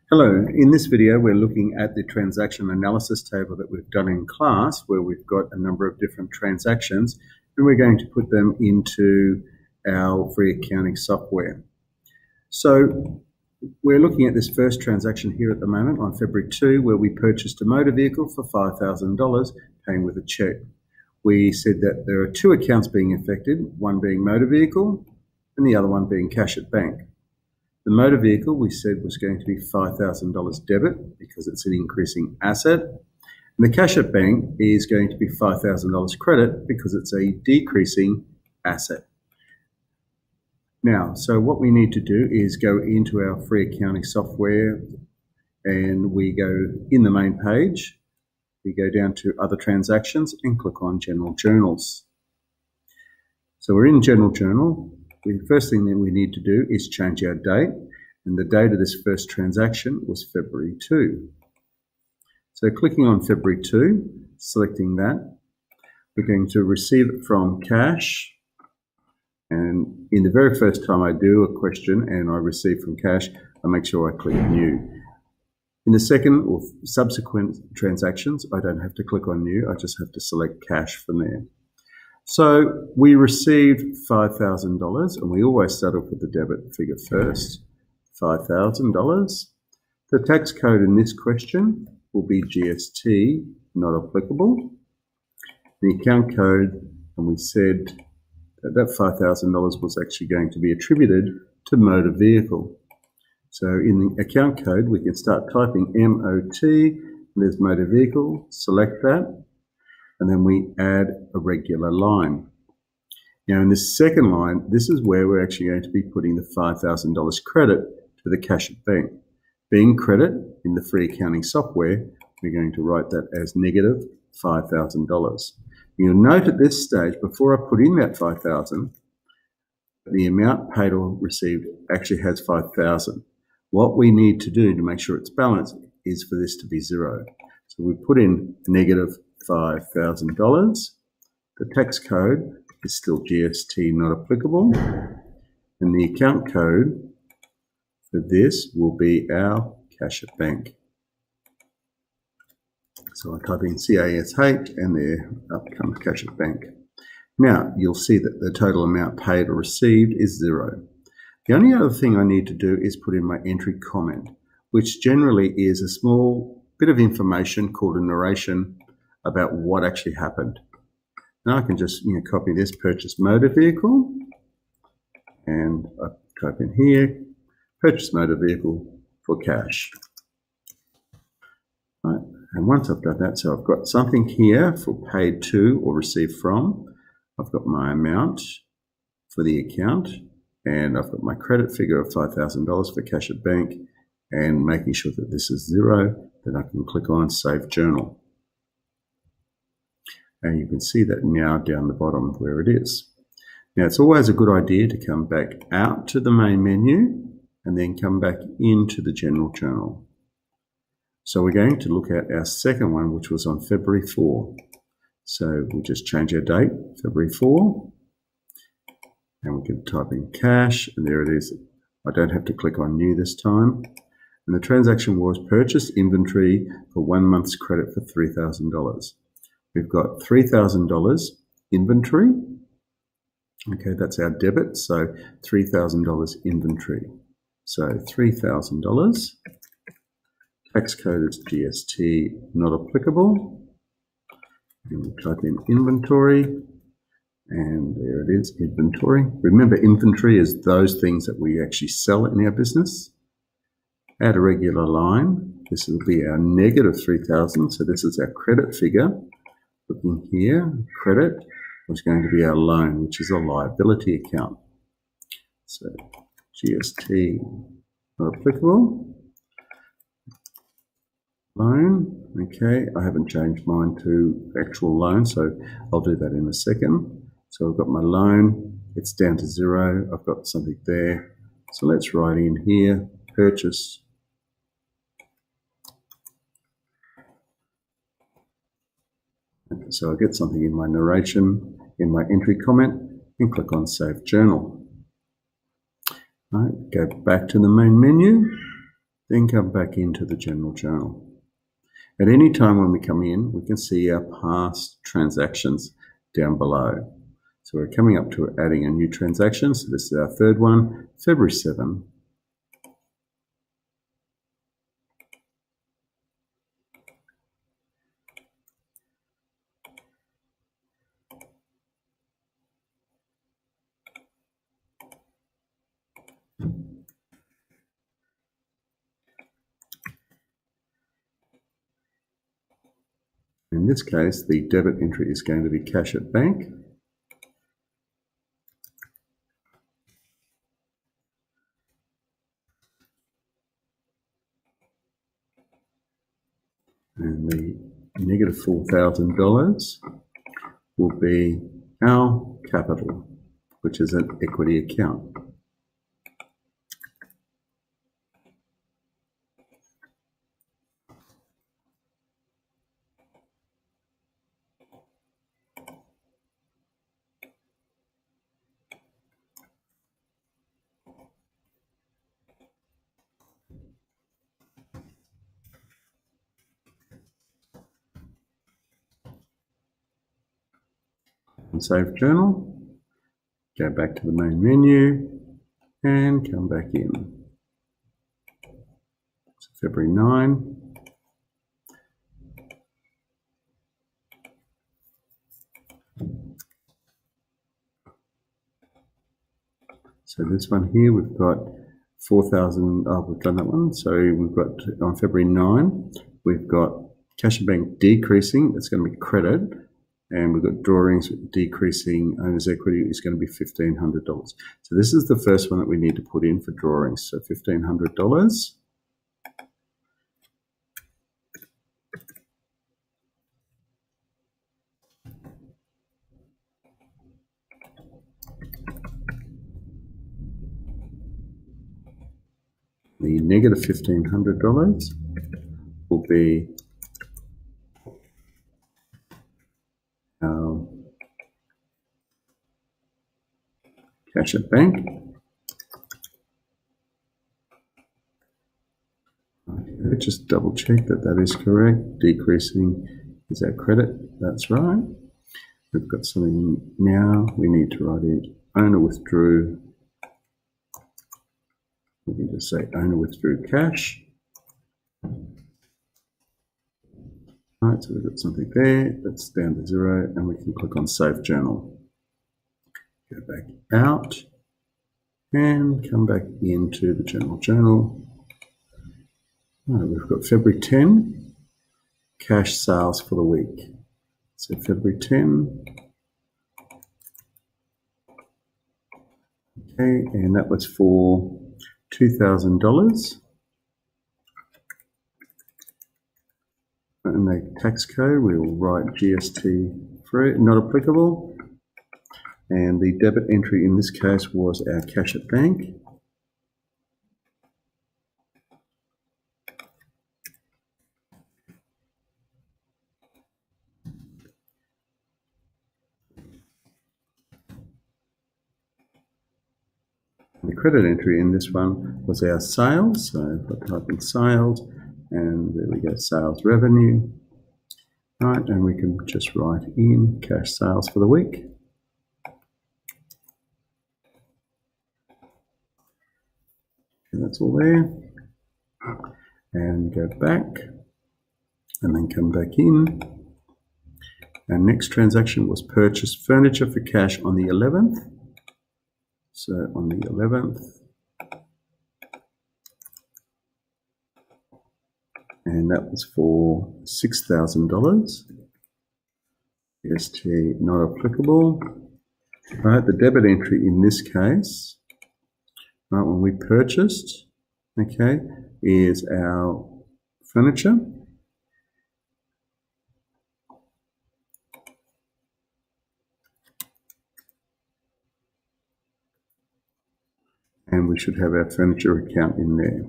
Hello, in this video we're looking at the transaction analysis table that we've done in class where we've got a number of different transactions and we're going to put them into our free accounting software. So we're looking at this first transaction here at the moment on February 2 where we purchased a motor vehicle for $5,000 paying with a cheque. We said that there are two accounts being affected, one being motor vehicle and the other one being cash at bank. The motor vehicle we said was going to be $5,000 debit because it's an increasing asset. And the cash at bank is going to be $5,000 credit because it's a decreasing asset. Now, so what we need to do is go into our free accounting software and we go in the main page, we go down to other transactions and click on general journals. So we're in general journal. The first thing that we need to do is change our date, and the date of this first transaction was February 2. So clicking on February 2, selecting that, we're going to receive it from cash, and in the very first time I do a question and I receive from cash, I make sure I click new. In the second or subsequent transactions, I don't have to click on new, I just have to select cash from there. So we received $5,000 and we always start off with the debit figure first, $5,000. The tax code in this question will be GST, not applicable. The account code, and we said that that $5,000 was actually going to be attributed to motor vehicle. So in the account code, we can start typing MOT, and there's motor vehicle, select that. And then we add a regular line. Now in this second line, this is where we're actually going to be putting the $5,000 credit to the cash at bank. Being credit in the free accounting software, we're going to write that as negative $5,000. You'll note at this stage, before I put in that $5,000, the amount paid or received actually has $5,000. What we need to do to make sure it's balanced is for this to be zero. So we put in negative $5,000. The tax code is still GST, not applicable. And the account code for this will be our cash at bank. So I type in CASH and there up comes cash at bank. Now you'll see that the total amount paid or received is zero. The only other thing I need to do is put in my entry comment, which generally is a small bit of information called a narration about what actually happened. Now I can just copy this, purchase motor vehicle, and I type in here, purchase motor vehicle for cash. Right. And once I've done that, so I've got something here for paid to or received from. I've got my amount for the account, and I've got my credit figure of $5,000 for cash at bank, and making sure that this is zero, then I can click on Save Journal. And you can see that now down the bottom where it is. Now it's always a good idea to come back out to the main menu and then come back into the general journal. So we're going to look at our second one, which was on February 4. So we'll just change our date, February 4, and we can type in cash, and there it is. I don't have to click on new this time. And the transaction was purchase inventory for 1 month's credit for $3,000. We've got $3,000 inventory. Okay, that's our debit, so $3,000 inventory. So $3,000. Tax code is GST, not applicable. And we type in inventory, and there it is, inventory. Remember, inventory is those things that we actually sell in our business. Add a regular line. This will be our negative 3,000, so this is our credit figure. Looking here, credit was going to be our loan, which is a liability account. So GST not applicable. Loan, okay, I haven't changed mine to actual loan, so I'll do that in a second. So I've got my loan, it's down to zero, I've got something there. So let's write in here, purchase. So I get something in my narration, in my entry comment, and click on Save Journal. Right, go back to the main menu, Then come back into the general journal. At any time when we come in, we can see our past transactions down below. So we're coming up to adding a new transaction. So this is our third one, February 7. In this case, the debit entry is going to be cash at bank. And the negative $4,000 will be our capital, which is an equity account. And save journal, go back to the main menu and come back in. So February 9. So this one here, we've got 4,000, we've done that one. So we've got on February 9, we've got cash at bank decreasing, that's going to be credit. And we've got drawings decreasing, owner's equity is going to be $1,500. So this is the first one that we need to put in for drawings. So $1,500. The negative $1,500 will be our cash at bank. Okay, just double check that that is correct. Decreasing is our credit. That's right. We've got something now. We need to write in owner withdrew. We can just say owner withdrew cash. All right, so we've got something there. That's down to 0, and we can click on Save Journal. Go back out and come back into the general journal. All right, we've got February 10, cash sales for the week. So February 10. Okay, and that was for $2,000. And the tax code, we will write GST free, not applicable. And the debit entry in this case was our cash at bank. The credit entry in this one was our sales. So if I type in sales, and there we go, sales revenue. Right, and we can just write in cash sales for the week. And that's all there. And go back, and then come back in. Our next transaction was purchase furniture for cash on the 11th. So on the 11th, and that was for $6,000. GST not applicable. Right, the debit entry in this case, right, when we purchased, okay, is our furniture. And we should have our furniture account in there.